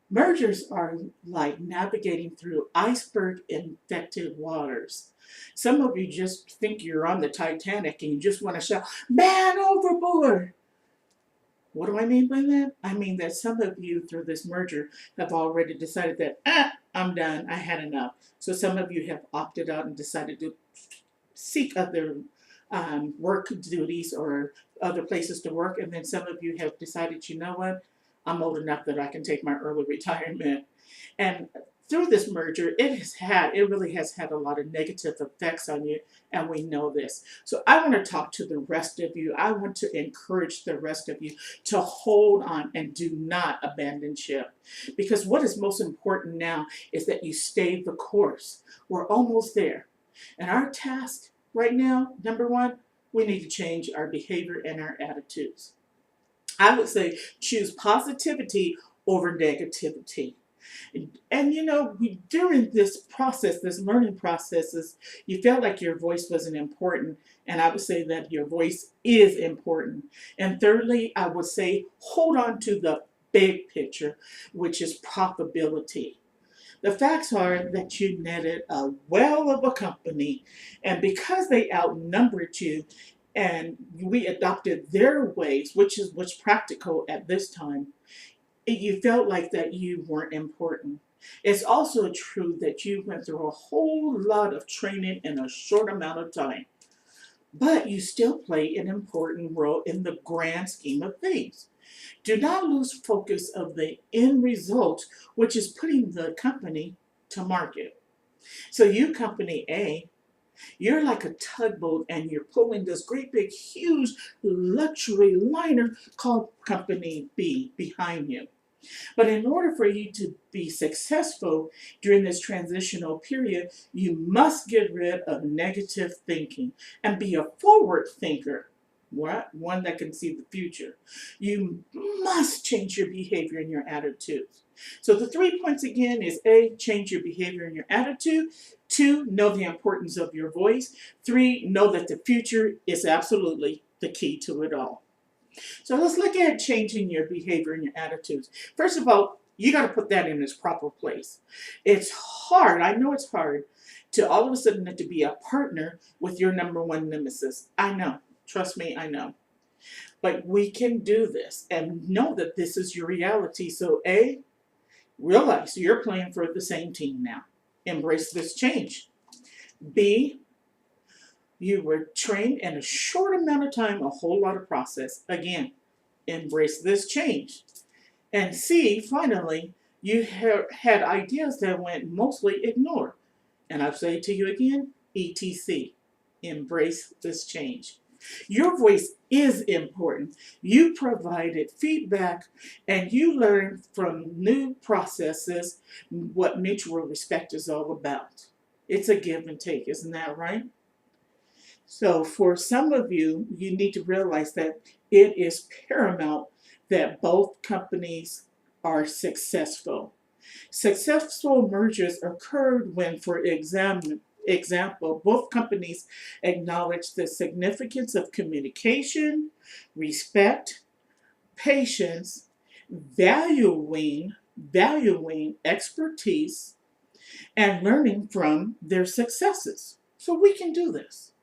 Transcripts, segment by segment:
Mergers are like navigating through iceberg infected waters. Some of you just think you're on the Titanic and you just want to shout, "Man overboard!" What do I mean by that? I mean that some of you through this merger have already decided that, I'm done, I had enough. So some of you have opted out and decided to seek other work duties or other places to work. And then some of you have decided, you know what, I'm old enough that I can take my early retirement. And through this merger, it really has had a lot of negative effects on you, and we know this. So I want to talk to the rest of you. I want to encourage the rest of you to hold on and do not abandon ship. Because what is most important now is that you stay the course. We're almost there. And our task right now, number one, we need to change our behavior and our attitudes. I would say choose positivity over negativity. And you know, during this process, this learning processes, you felt like your voice wasn't important. And I would say that your voice is important. And thirdly, I would say hold on to the big picture, which is profitability. The facts are that you netted a well of a company, and because they outnumbered you and we adopted their ways, which was practical at this time, you felt like that you weren't important. It's also true that you went through a whole lot of training in a short amount of time, but you still play an important role in the grand scheme of things. Do not lose focus of the end result, which is putting the company to market. So you, company A, you're like a tugboat and you're pulling this great big huge luxury liner called company B behind you. But in order for you to be successful during this transitional period, you must get rid of negative thinking and be a forward thinker. What? One that can see the future. You must change your behavior and your attitudes. So the 3 points again is A, change your behavior and your attitude. 2, know the importance of your voice. 3, know that the future is absolutely the key to it all. So let's look at changing your behavior and your attitudes. First of all, you got to put that in its proper place. It's hard, I know it's hard, to all of a sudden to be a partner with your number one nemesis. I know. Trust me, I know. But we can do this and know that this is your reality. So A, realize you're playing for the same team now. Embrace this change. B, you were trained in a short amount of time, a whole lot of process. Again, embrace this change. And C, finally, you had ideas that went mostly ignored. And I'll say it to you again, ETC, embrace this change. Your voice is important. You provided feedback and you learned from new processes what mutual respect is all about. It's a give and take, isn't that right? So for some of you, you need to realize that it is paramount that both companies are successful. Successful mergers occurred when, for example, both companies acknowledge the significance of communication, respect, patience, valuing expertise, and learning from their successes. So we can do this.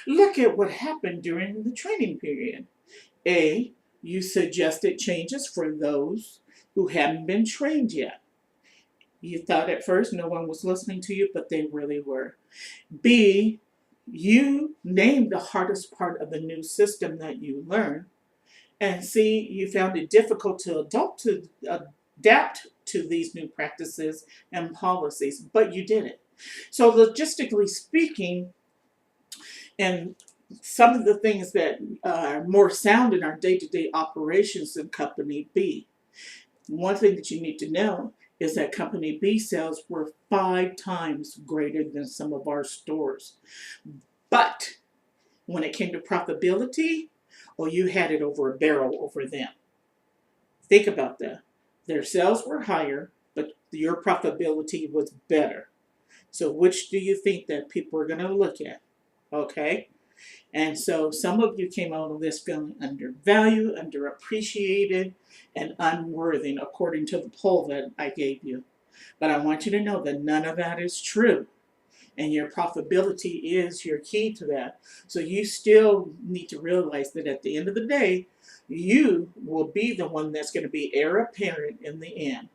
Look at what happened during the training period. A, you suggested changes for those who hadn't been trained yet. You thought at first no one was listening to you, but they really were. B, you named the hardest part of the new system that you learned. And C, you found it difficult to adapt to these new practices and policies, but you did it. So logistically speaking, and some of the things that are more sound in our day-to-day operations in Company B. One thing that you need to know is that Company B sales were 5 times greater than some of our stores. But when it came to profitability, well, you had it over a barrel over them. Think about that. Their sales were higher, but your profitability was better. So which do you think that people are going to look at? Okay? And so some of you came out of this feeling undervalued, underappreciated, and unworthy, according to the poll that I gave you. But I want you to know that none of that is true. And your profitability is your key to that. So you still need to realize that at the end of the day, you will be the one that's going to be heir apparent in the end.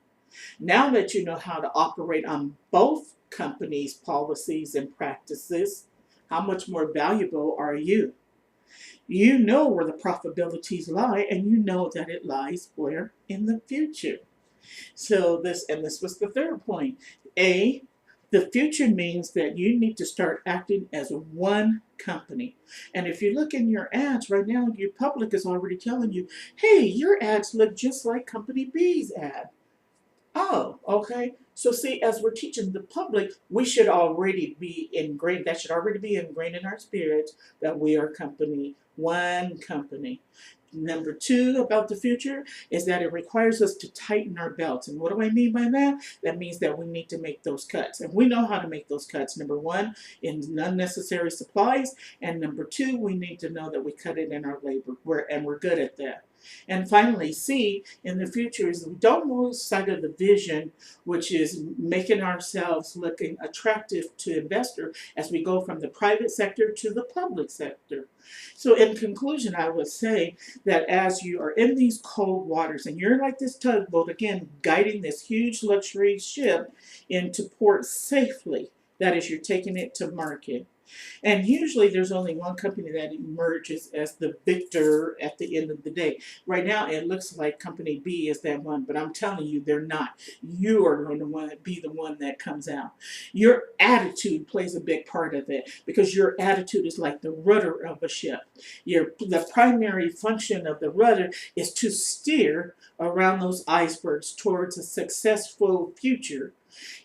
Now that you know how to operate on both companies' policies and practices, how much more valuable are you? You know where the profitabilities lie, and you know that it lies where? In the future. So this was the third point. A, the future means that you need to start acting as one company. And if you look in your ads right now, your public is already telling you, hey, your ads look just like Company B's ad. Oh, okay. So see, as we're teaching the public, we should already be ingrained, that should already be ingrained in our spirits that we are company, one company. Number two about the future is that it requires us to tighten our belts. And what do I mean by that? That means that we need to make those cuts. And we know how to make those cuts. Number one, in unnecessary supplies. And number two, we need to know that we cut it in our labor. And we're good at that. And finally, C, in the future is we don't lose sight of the vision, which is making ourselves looking attractive to investor as we go from the private sector to the public sector. So in conclusion, I would say that as you are in these cold waters and you're like this tugboat, again, guiding this huge luxury ship into port safely, that is, you're taking it to market. And usually there's only one company that emerges as the victor at the end of the day. Right now it looks like Company B is that one, but I'm telling you they're not. You are going to be the one that comes out. Your attitude plays a big part of it because your attitude is like the rudder of a ship. The primary function of the rudder is to steer around those icebergs towards a successful future.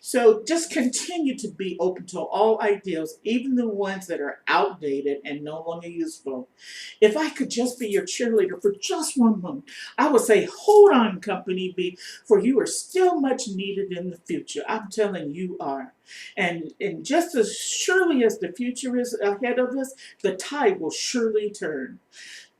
So just continue to be open to all ideals, even the ones that are outdated and no longer useful. If I could just be your cheerleader for just one moment, I would say, hold on, Company B, for you are still much needed in the future. I'm telling you are. And just as surely as the future is ahead of us, the tide will surely turn.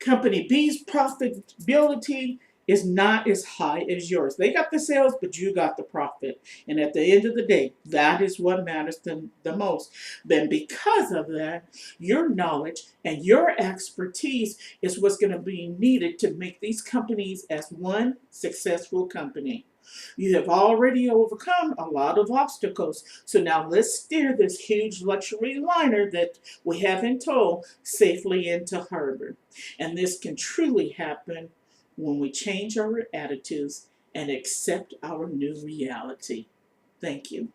Company B's profitability is not as high as yours. They got the sales, but you got the profit. And at the end of the day, that is what matters the most. Then because of that, your knowledge and your expertise is what's going to be needed to make these companies as one successful company. You have already overcome a lot of obstacles. So now let's steer this huge luxury liner that we have in tow safely into harbor. And this can truly happen when we change our attitudes and accept our new reality. Thank you.